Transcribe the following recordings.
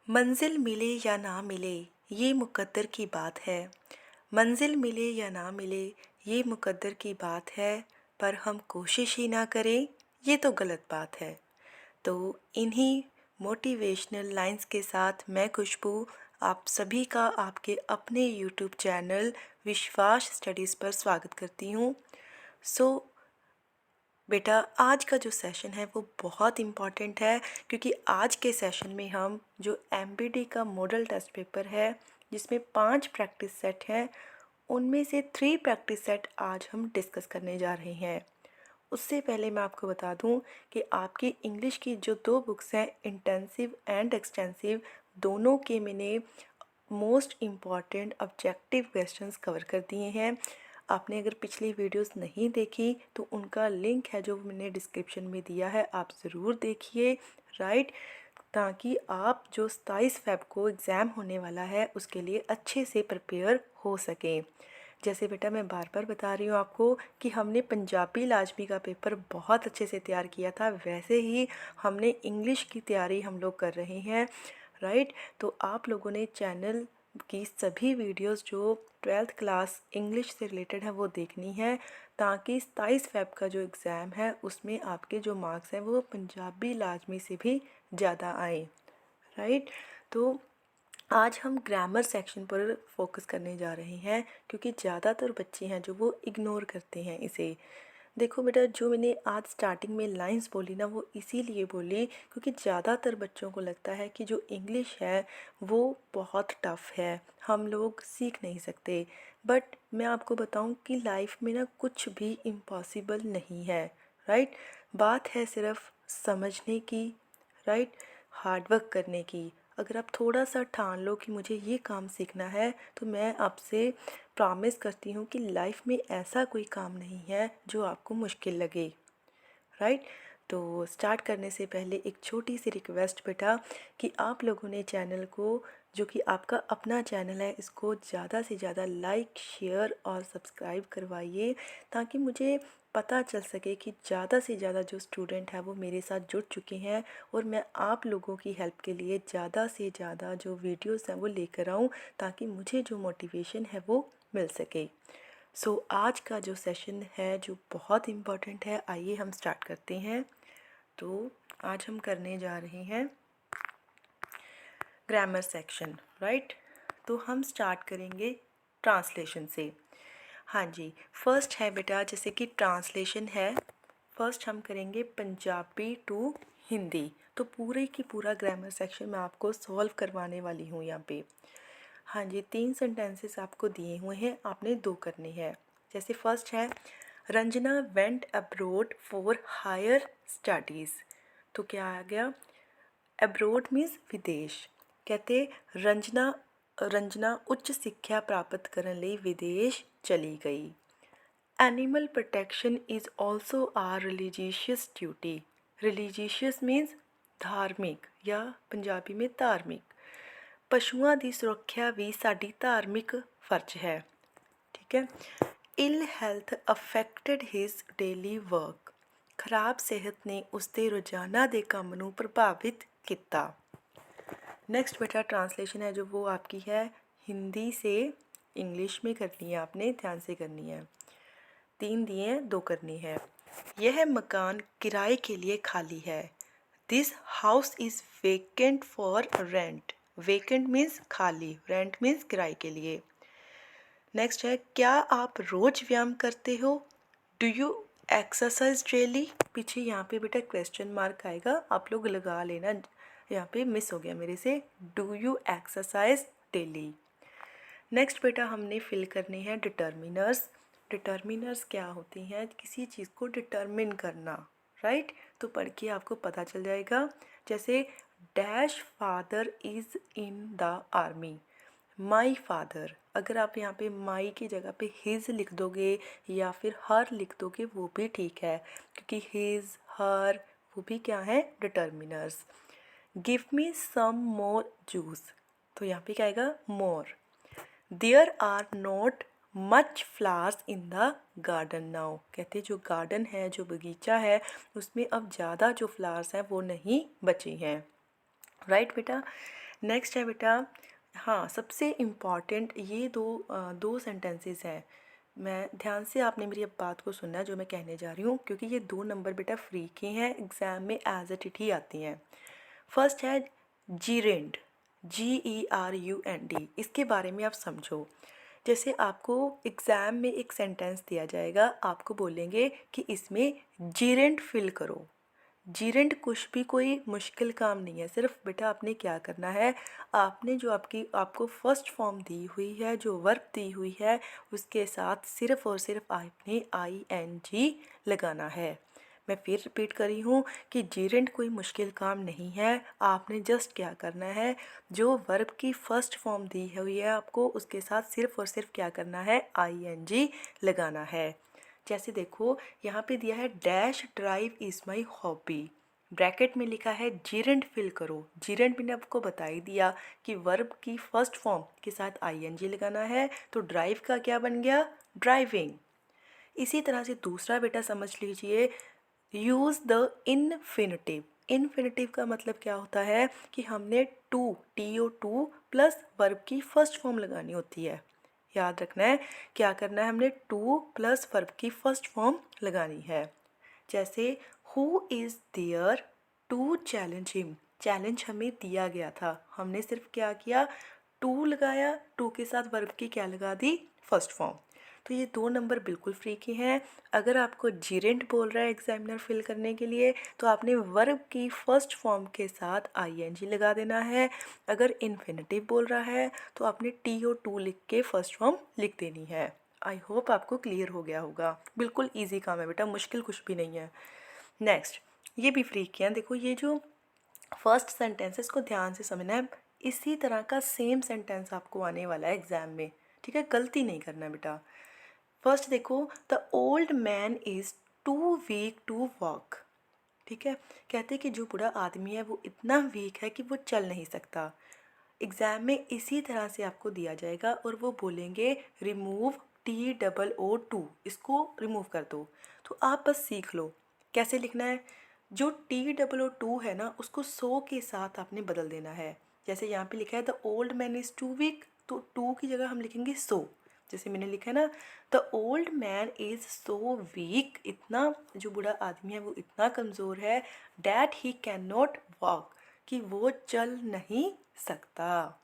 मंजिल मिले या ना मिले ये मुकद्दर की बात है। मंजिल मिले या ना मिले ये मुकद्दर की बात है। पर हम कोशिश ही ना करें ये तो गलत बात है। तो इन्हीं मोटिवेशनल लाइंस के साथ मैं खुशबू आप सभी का आपके अपने यूट्यूब चैनल विश्वास स्टडीज़ पर स्वागत करती हूँ। सो बेटा, आज का जो सेशन है वो बहुत इम्पॉर्टेंट है, क्योंकि आज के सेशन में हम जो एमबीडी का मॉडल टेस्ट पेपर है जिसमें 5 प्रैक्टिस सेट हैं, उनमें से 3 प्रैक्टिस सेट आज हम डिस्कस करने जा रहे हैं। उससे पहले मैं आपको बता दूं कि आपकी इंग्लिश की जो 2 बुक्स हैं, इंटेंसिव एंड एक्सटेंसिव, दोनों के मैंने most important objective questions cover कर दिए हैं। आपने अगर पिछली वीडियोस नहीं देखी तो उनका लिंक है जो मैंने डिस्क्रिप्शन में दिया है, आप ज़रूर देखिए। राइट, ताकि आप जो 27 फ़रवरी को एग्ज़ाम होने वाला है उसके लिए अच्छे से प्रिपेयर हो सकें। जैसे बेटा मैं बार बार बता रही हूँ आपको कि हमने पंजाबी लाजमी का पेपर बहुत अच्छे से तैयार किया था, वैसे ही हमने इंग्लिश की तैयारी हम लोग कर रहे हैं। राइट, तो आप लोगों ने चैनल की सभी वीडियोस जो 12th क्लास इंग्लिश से रिलेटेड है वो देखनी है, ताकि 27 फ़रवरी का जो एग्ज़ाम है उसमें आपके जो मार्क्स हैं वो पंजाबी लाजमी से भी ज़्यादा आए। राइट, तो आज हम ग्रामर सेक्शन पर फोकस करने जा रहे हैं, क्योंकि ज़्यादातर बच्चे हैं जो वो इग्नोर करते हैं इसे। देखो बेटा, जो मैंने आज स्टार्टिंग में लाइंस बोली ना, वो इसीलिए बोली क्योंकि ज़्यादातर बच्चों को लगता है कि जो इंग्लिश है वो बहुत टफ़ है, हम लोग सीख नहीं सकते। बट मैं आपको बताऊं कि लाइफ में ना कुछ भी इम्पॉसिबल नहीं है। राइट, बात है सिर्फ समझने की, राइट, हार्डवर्क करने की। अगर आप थोड़ा सा ठान लो कि मुझे ये काम सीखना है, तो मैं आपसे प्रॉमिस करती हूँ कि लाइफ में ऐसा कोई काम नहीं है जो आपको मुश्किल लगे। राइट, तो स्टार्ट करने से पहले एक छोटी सी रिक्वेस्ट बेटा, कि आप लोगों ने चैनल को, जो कि आपका अपना चैनल है, इसको ज़्यादा से ज़्यादा लाइक, शेयर और सब्सक्राइब करवाइए, ताकि मुझे पता चल सके कि ज़्यादा से ज़्यादा जो स्टूडेंट है वो मेरे साथ जुड़ चुके हैं, और मैं आप लोगों की हेल्प के लिए ज़्यादा से ज़्यादा जो वीडियोस हैं वो लेकर आऊँ, ताकि मुझे जो मोटिवेशन है वो मिल सके। आज का जो सेशन है जो बहुत इम्पोर्टेंट है, आइए हम स्टार्ट करते हैं। तो आज हम करने जा रहे हैं ग्रामर सेक्शन। राइट, तो हम स्टार्ट करेंगे ट्रांसलेशन से। हाँ जी, फर्स्ट है बेटा, जैसे कि ट्रांसलेशन है, फर्स्ट हम करेंगे पंजाबी टू हिंदी। तो पूरे की पूरा ग्रामर सेक्शन मैं आपको सॉल्व करवाने वाली हूँ यहाँ पे। हाँ जी, 3 सेंटेंसेस आपको दिए हुए हैं, आपने 2 करने हैं। जैसे फर्स्ट है, Ranjana went abroad for higher studies. तो क्या आ गया? अब्रोड मीन्स विदेश। कहते रंजना रंजना उच्च सिक्ख्या प्राप्त करने ਲਈ विदेश चली गई। Animal protection is also our religious duty. Religious means धार्मिक, या पंजाबी में धार्मिक। ਪਸ਼ੂਆਂ ਦੀ ਸੁਰੱਖਿਆ ਵੀ ਸਾਡੀ ਧਾਰਮਿਕ ਫਰਜ਼ ਹੈ। ਠੀਕ ਹੈ। Ill health affected his daily work. ਖਰਾਬ ਸਿਹਤ ਨੇ ਉਸਦੇ ਰੋਜ਼ਾਨਾ ਦੇ ਕੰਮ ਨੂੰ ਪ੍ਰਭਾवित किया। नेक्स्ट बेटा ट्रांसलेशन है जो वो आपकी है हिंदी से इंग्लिश में करनी है, आपने ध्यान से करनी है। 3 दिए हैं, 2 करनी है। यह मकान किराए के लिए खाली है। This house is vacant for rent. Vacant means खाली, रेंट मीन्स किराए के लिए। नेक्स्ट है, क्या आप रोज व्यायाम करते हो? Do you exercise daily? पीछे यहाँ पे बेटा क्वेश्चन मार्क आएगा, आप लोग लगा लेना, यहाँ पे मिस हो गया मेरे से। Do you exercise daily? Next बेटा हमने फिल करने हैं डिटर्मिनर्स। डिटर्मिनर्स क्या होती हैं? किसी चीज़ को डिटर्मिन करना। राइट, तो पढ़ के आपको पता चल जाएगा। जैसे dash father is in the army. My father, अगर आप यहाँ पे माई की जगह पे हिज लिख दोगे या फिर हर लिख दोगे वो भी ठीक है, क्योंकि हिज, हर, वो भी क्या है? Determiners. Give me some more juice. तो यहाँ पे क्या आएगा? More. There are not much flowers in the garden now. कहते जो गार्डन है, जो बगीचा है, उसमें अब ज़्यादा जो फ्लावर्स हैं वो नहीं बचे हैं। राइट बेटा। नेक्स्ट है बेटा, हाँ सबसे इम्पॉर्टेंट ये दो सेंटेंसेस हैं। मैं ध्यान से आपने मेरी अब बात को सुनना है जो मैं कहने जा रही हूँ, क्योंकि ये 2 नंबर बेटा फ्री के हैं, एग्ज़ाम में एज इट ही आती हैं। फर्स्ट है जीरेंड, GERUND। इसके बारे में आप समझो। जैसे आपको एग्ज़ाम में एक सेंटेंस दिया जाएगा, आपको बोलेंगे कि इसमें जीरेंड फिल करो। जीरेंड कुछ भी कोई मुश्किल काम नहीं है, सिर्फ बेटा आपने क्या करना है, आपने जो आपको फर्स्ट फॉर्म दी हुई है, जो वर्ब दी हुई है, उसके साथ सिर्फ और सिर्फ आपने ING लगाना है। मैं फिर रिपीट कर रही हूँ कि जीरेंड कोई मुश्किल काम नहीं है। आपने जस्ट क्या करना है, जो वर्ब की फर्स्ट फॉर्म दी हुई है आपको, उसके साथ सिर्फ और सिर्फ क्या करना है, ING लगाना है। जैसे देखो यहाँ पे दिया है dash drive is my hobby, bracket में लिखा है जीरेंड फिल करो। जीरेंड मैंने आपको बता ही दिया कि वर्ब की फर्स्ट फॉर्म के साथ ING लगाना है, तो ड्राइव का क्या बन गया, ड्राइविंग। इसी तरह से दूसरा बेटा समझ लीजिए, यूज़ द इनफिनिटिव। इनफिनिटिव का मतलब क्या होता है कि हमने TO2 प्लस वर्ब की फर्स्ट फॉर्म लगानी होती है। याद रखना है क्या करना है, हमने टू प्लस वर्ब की फर्स्ट फॉर्म लगानी है। जैसे who is there to challenge him, challenge हमें दिया गया था, हमने सिर्फ क्या किया, टू लगाया, टू के साथ वर्ब की क्या लगा दी, फर्स्ट फॉर्म। तो ये 2 नंबर बिल्कुल फ्री के हैं। अगर आपको जीरेंट बोल रहा है एग्जामिनर फिल करने के लिए, तो आपने वर्ब की फर्स्ट फॉर्म के साथ ING लगा देना है। अगर इन्फिनिटिव बोल रहा है तो आपने TO2 लिख के फर्स्ट फॉर्म लिख देनी है। आई होप आपको क्लियर हो गया होगा। बिल्कुल ईजी काम है बेटा, मुश्किल कुछ भी नहीं है। नेक्स्ट, ये भी फ्री किया। देखो ये जो फर्स्ट सेंटेंस है इसको ध्यान से समझना है। इसी तरह का सेम सेंटेंस आपको आने वाला है एग्जाम में, ठीक है, गलती नहीं करना बेटा। फर्स्ट देखो, the old man is too weak to walk. ठीक है, कहते हैं कि जो बूढ़ा आदमी है वो इतना वीक है कि वो चल नहीं सकता। एग्ज़ाम में इसी तरह से आपको दिया जाएगा और वो बोलेंगे रिमूव TOO2, इसको रिमूव कर दो। तो आप बस सीख लो कैसे लिखना है। जो TOO2 है ना, उसको 100 के साथ आपने बदल देना है। जैसे यहाँ पे लिखा है the old man is too weak, तो टू की जगह हम लिखेंगे 100। जैसे मैंने लिखा है ना, the old man is so weak, इतना जो बूढ़ा आदमी है वो इतना कमज़ोर है, that he can not walk, कि वो चल नहीं सकता।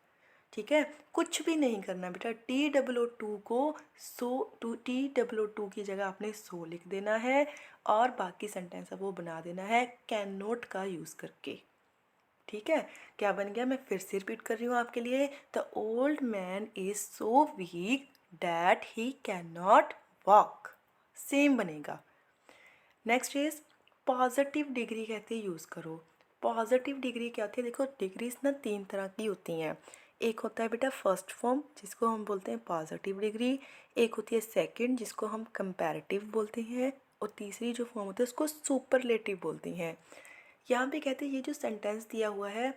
ठीक है, कुछ भी नहीं करना बेटा, TOO2 को TOO2 की जगह आपने 100 लिख देना है और बाकी सेंटेंस वो बना देना है कैन नॉट का यूज़ करके। ठीक है, क्या बन गया, मैं फिर से रिपीट कर रही हूँ आपके लिए, the old man is so weak that he can not walk, same बनेगा। नेक्स्ट इज पॉजिटिव डिग्री कहते यूज़ करो। पॉजिटिव डिग्री क्या होती है, देखो डिग्रीज ना 3 तरह की होती हैं। एक होता है बेटा फर्स्ट फॉर्म जिसको हम बोलते हैं पॉजिटिव डिग्री, एक होती है सेकंड जिसको हम कंपैरेटिव बोलते हैं, और तीसरी जो फॉर्म होती है उसको सुपरलेटिव बोलते हैं। यहाँ पे कहते हैं ये जो सेंटेंस दिया हुआ है,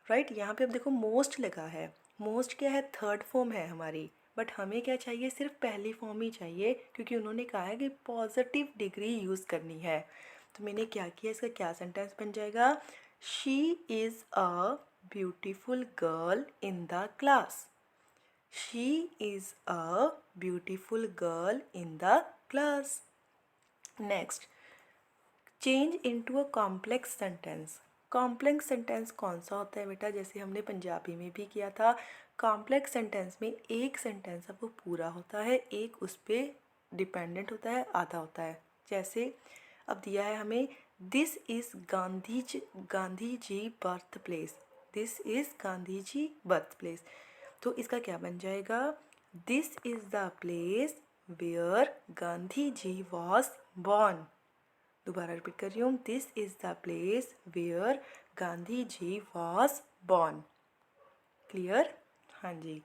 राइट, यहाँ पे अब देखो मोस्ट लगा है, मोस्ट क्या है, थर्ड फॉर्म है हमारी, बट हमें क्या चाहिए, सिर्फ पहली फॉर्म ही चाहिए, क्योंकि उन्होंने कहा है कि पॉजिटिव डिग्री यूज़ करनी है। तो मैंने क्या किया, इसका क्या सेंटेंस बन जाएगा, she is a beautiful girl in the class. She is a beautiful girl in the class. Next, change into a complex sentence. Complex sentence कौन सा होता है बेटा, जैसे हमने पंजाबी में भी किया था, कॉम्प्लेक्स सेंटेंस में एक सेंटेंस अब वो पूरा होता है, एक उस पर डिपेंडेंट होता है, आधा होता है। जैसे अब दिया है हमें this is Gandhi ji birth place, this is Gandhi ji birth place, तो इसका क्या बन जाएगा, this is the place where Gandhi ji was born. दोबारा रिपीट कर रही हूँ, this is the place where Gandhi ji was born. Clear, हाँ जी।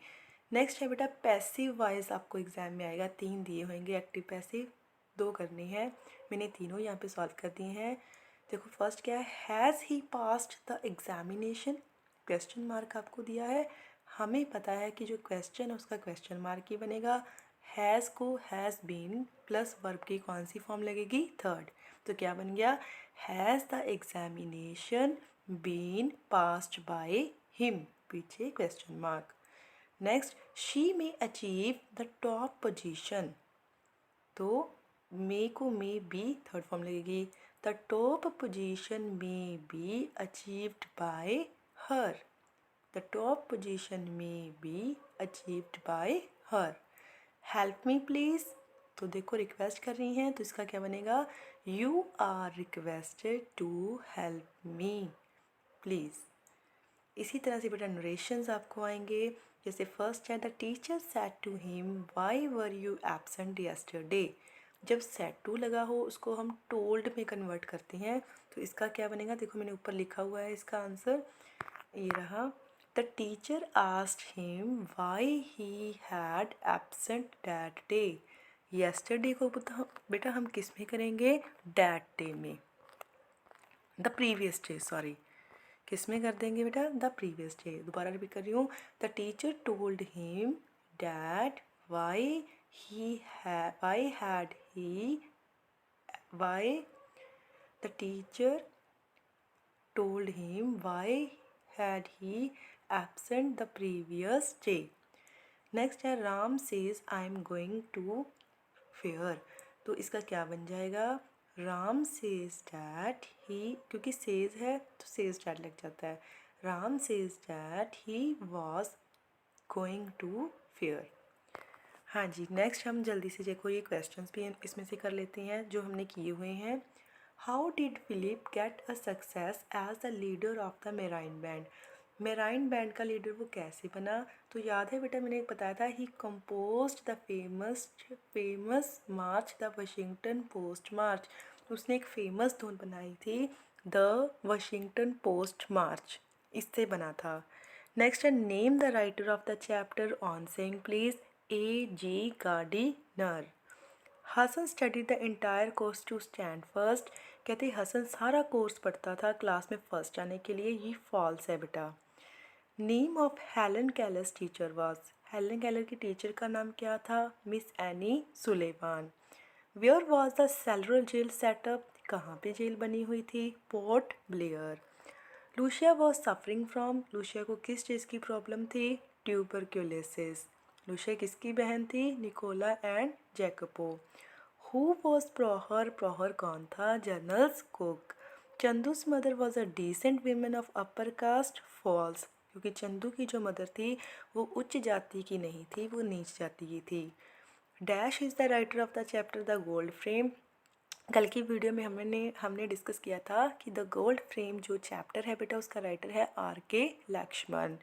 नेक्स्ट है बेटा पैसिव वॉइस, आपको एग्जाम में आएगा, 3 दिए होंगे, एक्टिव पैसिव 2 करनी है, मैंने तीनों यहाँ पे सॉल्व कर दिए हैं। देखो फर्स्ट क्या है, has he passed the examination, question mark आपको दिया है, हमें पता है कि जो क्वेश्चन है उसका क्वेश्चन मार्क ही बनेगा। हैज़ को हैज़ बीन प्लस वर्ब की कौन सी फॉर्म लगेगी, थर्ड, तो क्या बन गया, has the examination been passed by him, पीछे question mark. Next, she may achieve the top position, तो मे को मे बी थर्ड फॉर्म लगेगी। The top position may be achieved by her, the top position may be achieved by her. Help me please, तो देखो request कर रही हैं, तो इसका क्या बनेगा, you are requested to help me please. इसी तरह से बेटा नरेशंस आपको आएंगे, जैसे फर्स्ट है the teacher said to him why were you absent yesterday. जब सेड टू लगा हो उसको हम टोल्ड में कन्वर्ट करते हैं, तो इसका क्या बनेगा, देखो मैंने ऊपर लिखा हुआ है इसका आंसर, ये रहा। The teacher asked him why he had absent that day. Yesterday को बेटा हम किस में करेंगे, दैट डे में, द प्रीवियस डे, सॉरी, किस में कर देंगे बेटा, द प्रीवियस डे। दोबारा रिपीट कर रही हूँ, the teacher told him that why had he why, the teacher told him why had he absent the previous day. Next है Ram says I am going to fair, तो इसका क्या बन जाएगा, राम सेज डैट ही, क्योंकि सेज है तो सेज डैट लग जाता है, Ram says that he was going to fair. हाँ जी, नेक्स्ट हम जल्दी से देखो ये क्वेश्चंस भी इसमें से कर लेते हैं जो हमने किए हुए हैं। How did Philip get a success as the leader of the marine band, marine band का लीडर वो कैसे बना, तो याद है बेटा मैंने एक बताया था, he composed the famous march the Washington Post march, उसने एक फेमस धुन बनाई थी द वाशिंगटन पोस्ट मार्च, इससे बना था। नेक्स्ट है name the writer of the chapter on saying please, A.G. Gardiner. Hasan study the entire course to stand first, कहते हसन सारा कोर्स पढ़ता था क्लास में फर्स्ट आने के लिए, ये फॉल्स है बेटा। Name of Helen Keller's teacher was, Helen Keller की टीचर का नाम क्या था, miss Annie Sullivan. Where was the cellular jail setup, कहाँ पे जेल बनी हुई थी, Port Blair. Lucia was suffering from, Lucia को किस चीज़ की प्रॉब्लम थी, ट्यूबरक्यूलोसिस। लूशिया किसकी बहन थी, Nicola and Jacobo. Who was प्रॉहर, प्रॉहर कौन था, general's cook. Chandu's mother was a decent women of upper caste, false, क्योंकि चंदू की जो मदर थी वो उच्च जाति की नहीं थी, वो नीच जाति की थी। Dash is the writer of the chapter the gold frame, कल की वीडियो में हमने डिस्कस किया था कि द गोल्ड फ्रेम जो चैप्टर है बेटा उसका राइटर है R.K. Laxman.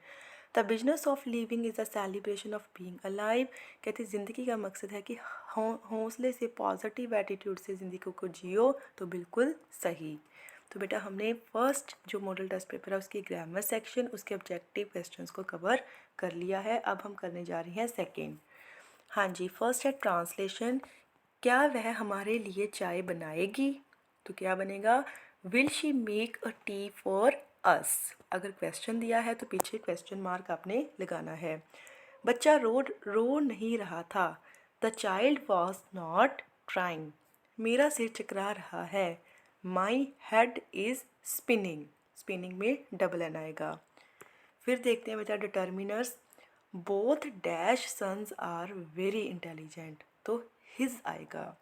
The business of living is the celebration of being alive, कहते ज़िंदगी का मकसद है कि हौसले से पॉजिटिव एटीट्यूड से ज़िंदगी को जियो, तो बिल्कुल सही। तो बेटा हमने फर्स्ट जो मॉडल टेस्ट पेपर है उसकी ग्रामर सेक्शन, उसके ऑब्जेक्टिव क्वेश्चंस को कवर कर लिया है। अब हम करने जा रही हैं सेकेंड। हाँ जी, फर्स्ट है ट्रांसलेशन, क्या वह हमारे लिए चाय बनाएगी, तो क्या बनेगा, will she make a T for us. अगर क्वेश्चन दिया है तो पीछे क्वेश्चन मार्क आपने लगाना है। बच्चा रो नहीं रहा था, the child was not trying. मेरा सिर चकरा रहा है, my head is spinning, spinning में डबल एन आएगा। फिर देखते हैं बेटा determiners, both dash sons are very intelligent, तो हिज आएगा।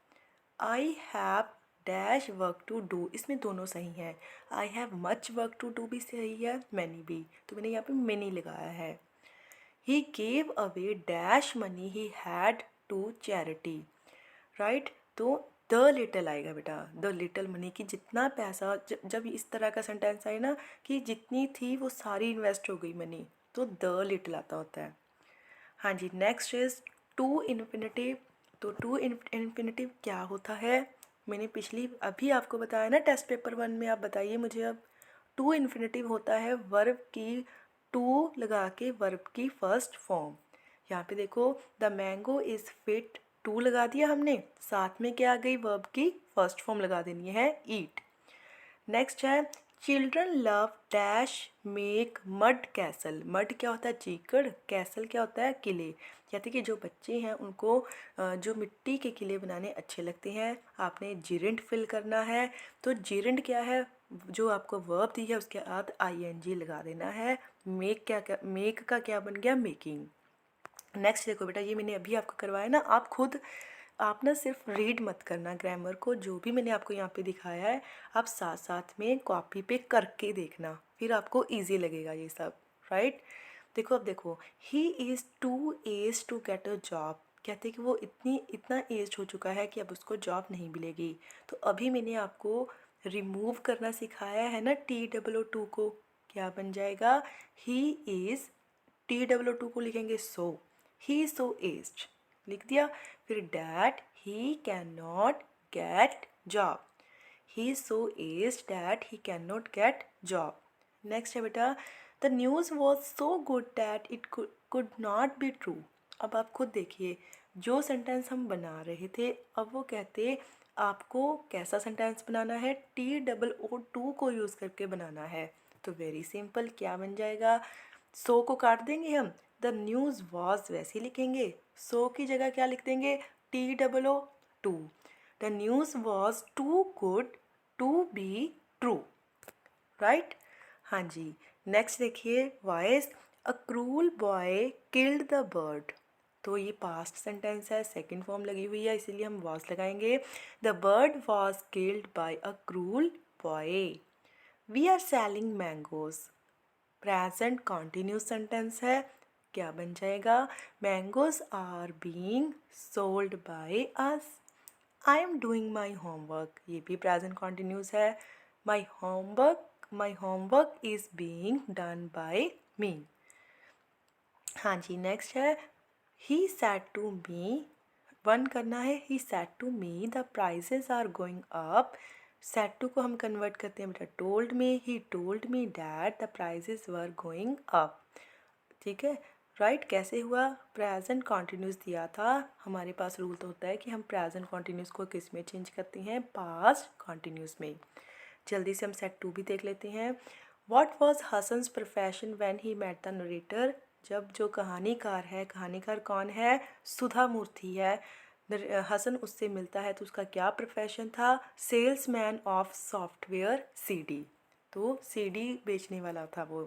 I have dash work to do, इसमें दोनों सही हैं, I have much work to do भी सही है, मैनी भी, तो मैंने यहाँ पे मैनी लगाया है। He gave away dash money he had to charity, right, तो द लिटल आएगा बेटा, द लिटल मनी की जितना पैसा, जब इस तरह का सेंटेंस आए ना कि जितनी थी वो सारी इन्वेस्ट हो गई मनी, तो द लिटल आता होता है। हाँ जी, नेक्स्ट इज टू इन्फिनिटिव, तो टू इन्फिनिटिव क्या होता है, मैंने पिछली अभी आपको बताया ना टेस्ट पेपर 1 में, आप बताइए मुझे अब। टू इन्फिनिटिव होता है वर्ब की टू लगा के वर्ब की फर्स्ट फॉर्म। यहाँ पे देखो the mango is fit, too लगा दिया हमने, साथ में क्या आ गई, वर्ब की फर्स्ट फॉर्म लगा देनी है, ईट। नेक्स्ट है children love dash make mud castle, mud क्या होता है, चीकड़, कैसल क्या होता है, किले। कहते कि जो बच्चे हैं उनको जो मिट्टी के किले बनाने अच्छे लगते हैं, आपने जिरेंट फिल करना है। तो जिरेंट क्या है, जो आपको वर्ब दी है उसके बाद आईएनजी लगा देना है। मेक का क्या बन गया, मेकिंग। नेक्स्ट देखो बेटा, ये मैंने अभी आपको करवाया ना, आप ना सिर्फ रीड मत करना ग्रामर को, जो भी मैंने आपको यहाँ पे दिखाया है आप साथ साथ में कॉपी पे करके देखना, फिर आपको इजी लगेगा ये सब, राइट। देखो अब देखो, he is to as to get a job, कहते हैं कि वो इतना एज हो चुका है कि अब उसको जॉब नहीं मिलेगी। तो अभी मैंने आपको रिमूव करना सिखाया है ना TOO को, क्या बन जाएगा, ही इज़, TOO को लिखेंगे सो, ही इज़ सो एज्ड, लिख दिया। फिर that he can not get job, he is so aged that he can not get job. Next है बेटा, the news was so good that it could not be true. अब आप खुद देखिए, जो सेंटेंस हम बना रहे थे, अब वो कहते आपको कैसा सेंटेंस बनाना है, TOO को यूज़ करके बनाना है। तो वेरी सिंपल, क्या बन जाएगा, सो को काट देंगे हम, द न्यूज़ वॉज वैसे ही लिखेंगे, सो की जगह क्या लिख देंगे, TOO, the news was too good to be true, right. हाँ जी। नेक्स्ट देखिए, voice, a cruel boy killed the bird. तो ये पास्ट सेंटेंस है, सेकंड फॉर्म लगी हुई है, इसीलिए हम वॉज लगाएंगे। The bird was killed by a cruel boy. We are selling mangoes, present continuous sentence है, क्या बन जाएगा, mangoes are being sold by us. I am doing my homework, ये भी प्रेजेंट कॉन्टिन्यूस है, my homework is being done by me. हाँ जी। Next है, he said to me, one करना है, he said to me the prices are going up. Said to को हम कन्वर्ट करते हैं बेटा टोल्ड में, he told me that the prices were going up, ठीक है, राइट। कैसे हुआ, प्रेजेंट कॉन्टिन्यूस दिया था, हमारे पास रूल तो होता है कि हम प्रेजेंट कॉन्टिन्यूस को किस में चेंज करते हैं, पास्ट कॉन्टिन्यूस में। जल्दी से हम सेट टू भी देख लेते हैं। What was Hasan's profession when he met the narrator. जब जो कहानीकार है, कहानीकार कौन है, सुधा मूर्ति है, हसन उससे मिलता है तो उसका क्या प्रोफेशन था, सेल्समैन ऑफ सॉफ्टवेयर CD, तो CD बेचने वाला था वो।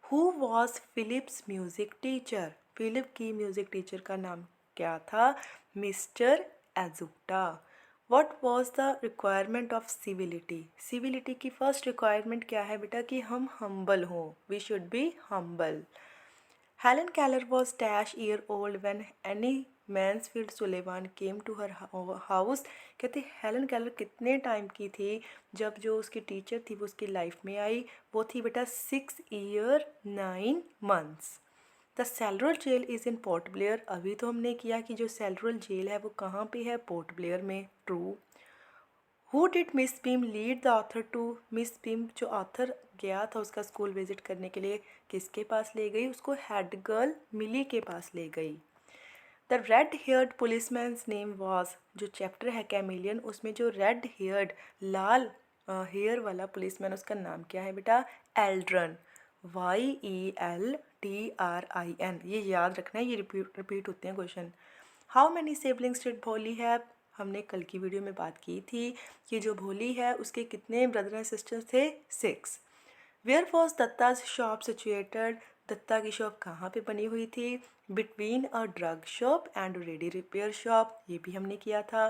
Who was Philip's music teacher, Philip की म्यूज़िक टीचर का नाम क्या था, मिस्टर एजुटा। What was the requirement of civility, civility की फर्स्ट रिक्वायरमेंट क्या है बेटा, कि हम हम्बल हों, we should be humble. Helen Keller was dash year old when Annie Mansfield Sullivan came to her house. कहते हेलन केलर कितने टाइम की थी जब जो उसकी टीचर थी वो उसकी लाइफ में आई, वो थी बेटा 6 year 9 months. The central jail is in port Blair, अभी तो हमने किया कि जो सेंट्रल जेल है वो कहाँ पे है, पोर्ट ब्लेयर में, true. Who did miss Beam lead the author to, miss Beam जो ऑथर गया था उसका स्कूल विजिट करने के लिए, किसके पास ले गई, उसको हेड गर्ल मिली के पास ले गई। The red haired policeman's name was, जो चैप्टर है कैमिलियन उसमें जो रेड हेयर्ड लाल हेयर वाला पुलिसमैन उसका नाम क्या है बेटा, एल्ड्रन, YELDRIN, ये याद रखना है, ये रिपीट होते हैं question. How many siblings did भोली हैव, हमने कल की वीडियो में बात की थी कि जो भोली है उसके कितने ब्रदर एंड सिस्टर्स थे, 6। Where was Dutta's shop situated, Dutta की शॉप कहाँ पे बनी हुई थी, between a drug shop and radio repair shop, ये भी हमने किया था।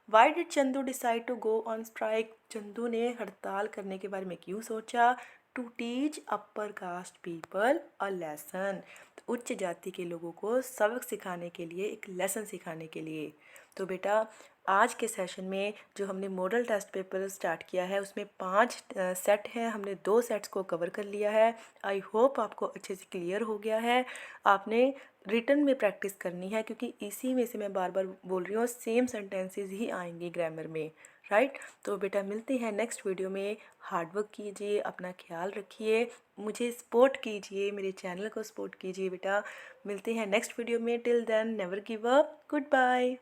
Why did Chandu decide to go on strike, Chandu ने हड़ताल करने के बारे में क्यों सोचा, to teach upper caste people a lesson, उच्च जाति के लोगों को सबक सिखाने के लिए, एक लेसन सिखाने के लिए। तो बेटा आज के सेशन में जो हमने मॉडल टेस्ट पेपर स्टार्ट किया है उसमें 5 सेट हैं, हमने 2 सेट्स को कवर कर लिया है। आई होप आपको अच्छे से क्लियर हो गया है। आपने रिटर्न में प्रैक्टिस करनी है क्योंकि इसी में से मैं बार बार बोल रही हूँ, सेम सेंटेंसेस ही आएंगी ग्रामर में, राइट। तो बेटा मिलते हैं नेक्स्ट वीडियो में, हार्डवर्क कीजिए, अपना ख्याल रखिए, मुझे सपोर्ट कीजिए, मेरे चैनल को सपोर्ट कीजिए बेटा। मिलते हैं नेक्स्ट वीडियो में, till then never give up, good bye.